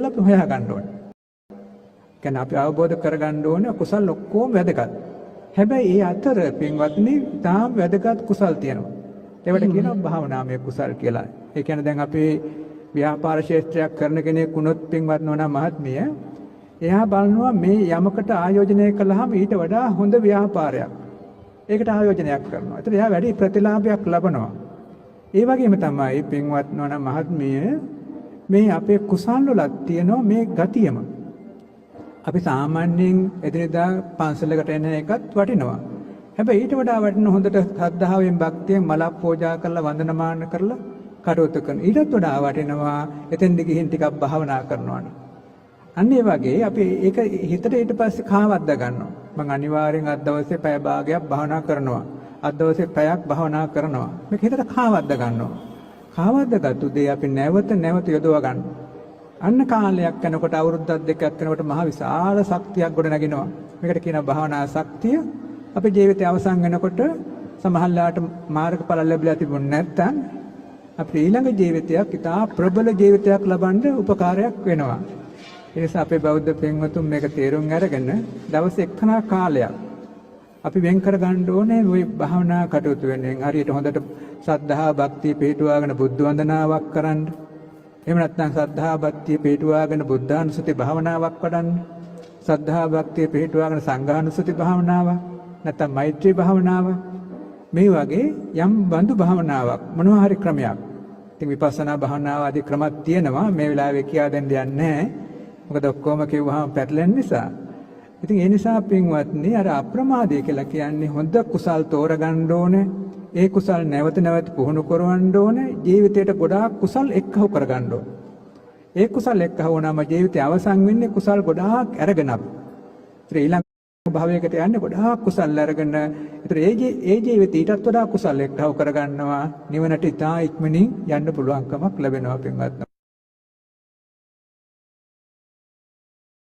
කියලා අපි හොයා ගන්න ඕනේ. කියන්නේ අපි අවබෝධ කරගන්න ඕනේ කුසල් ඔක්කොම වැදගත්. හැබැයි ඒ අතර පින්වත්නි තාම වැදගත් කුසල් තියෙනවා. ඒවට කියනවා භාවනාමය කුසල් කියලා. ඒ කියන්නේ දැන් අපි ව්‍යාපාර ශාස්ත්‍රයක් කරන කෙනෙක් වුණොත් පින්වත් නෝනා මහත්මිය එයා බලනවා මේ යමකට ආයෝජනය කළාම ඊට වඩා හොඳ ව්‍යාපාරයක්. ඒකට ආයෝජනයක් කරනවා. ඒතර එයා වැඩි ප්‍රතිලාභයක් ලබනවා. ඒ වගේම තමයි පින්වත් නෝනා මහත්මිය මේ අපේ කුසල් වල තියෙනවා මේ ගතියම. අපි සාමාන්‍යයෙන් එදිනෙදා පන්සලකට එන එකත් වටිනවා. හැබැයි ඊට වඩා වටින හොඳට ශ්‍රද්ධාවෙන් භක්තියෙන් මලක් පූජා කරලා වන්දනමාන කරලා කටයුතු කරන. ඊටත් වඩා වටිනවා එතෙන්දි ගිහින් ටිකක් භාවනා කරනවා. අන්න ඒ වගේ අපි ඒක හිතට ඊට පස්සේ කාවද්ද ගන්නවා. මම අනිවාර්යෙන් අද දවසේ පැය භාගයක් භාවනා කරනවා. අද දවසේ පැයක් භාවනා කරනවා. මේක හිතට කාවද්ද ගන්නවා. කාවද්දගත්තු දේ අපි නැවත නැවත යොදවා ගන්නවා. අන්න කාලයක් යනකොට අවුරුද්දක් දෙකක් යනකොට මහ විශාල ශක්තියක් ගොඩ නැගෙනවා. මේකට කියනවා භාවනා ශක්තිය. අපේ ජීවිතය අවසන් වෙනකොට සමහරලාට මාර්ගඵල ලැබිලා තිබුණ නැත්නම් අපේ ඊළඟ ජීවිතයක් ඉතා ප්‍රබල ජීවිතයක් ලබන්න උපකාරයක් වෙනවා. ඒ නිසා අපේ බෞද්ධ පින්වතුන් මේක තේරුම් අරගෙන දවස් එක්කනා කාලයක් අපි වෙන් කර ගන්න ඕනේ ওই භාවනා කටයුතු වෙනුවෙන්. හරියට හොඳට ශ්‍රද්ධා භක්තිය පිහිටුවාගෙන බුද්ධ වන්දනාවක් කරන්න. එහෙම නැත්නම් ශ්‍රද්ධා භක්තිය පිහිටුවාගෙන බුද්ධානුස්සති භාවනාවක් වඩන්න. ශ්‍රද්ධා භක්තිය පිහිටුවාගෙන සංඝානුස්සති භාවනාවක්. නැත්නම් මෛත්‍රී භාවනාව. මේ වගේ යම් බඳු භාවනාවක් මොනවා හරි ක්‍රමයක්. ඉතින් විපස්සනා භාවනාව ආදී ක්‍රමයක් තියෙනවා. මේ වෙලාවේ කියා දෙන්න යන්නේ නැහැ. මොකද ඔක්කොම කිව්වහම පැටලෙන නිසා. ඉතින් ඒ නිසා පින්වත්නි අර අප්‍රමාදය කියලා කියන්නේ හොඳ කුසල් තෝරගන්න ඕනේ. ඒ කුසල් නැවත නැවත පුහුණු කරවන්න ඕනේ. ජීවිතයට ගොඩාක් කුසල් එක්කව කරගන්න ඕනේ. ඒ කුසල් එක්කව වුණාම ජීවිතය අවසන් වෙන්නේ කුසල් ගොඩාක් අරගෙන අපි. ඊළඟ භවයකට යන්නේ ගොඩාක් කුසල් අරගෙන. ඒතර ඒ ජීවිතය ඊටත් වඩා කුසල් එක්කව කරගන්නවා. නිවනට ඉතා ඉක්මනින් යන්න පුළුවන්කමක් ලැබෙනවා පින්වත්නි.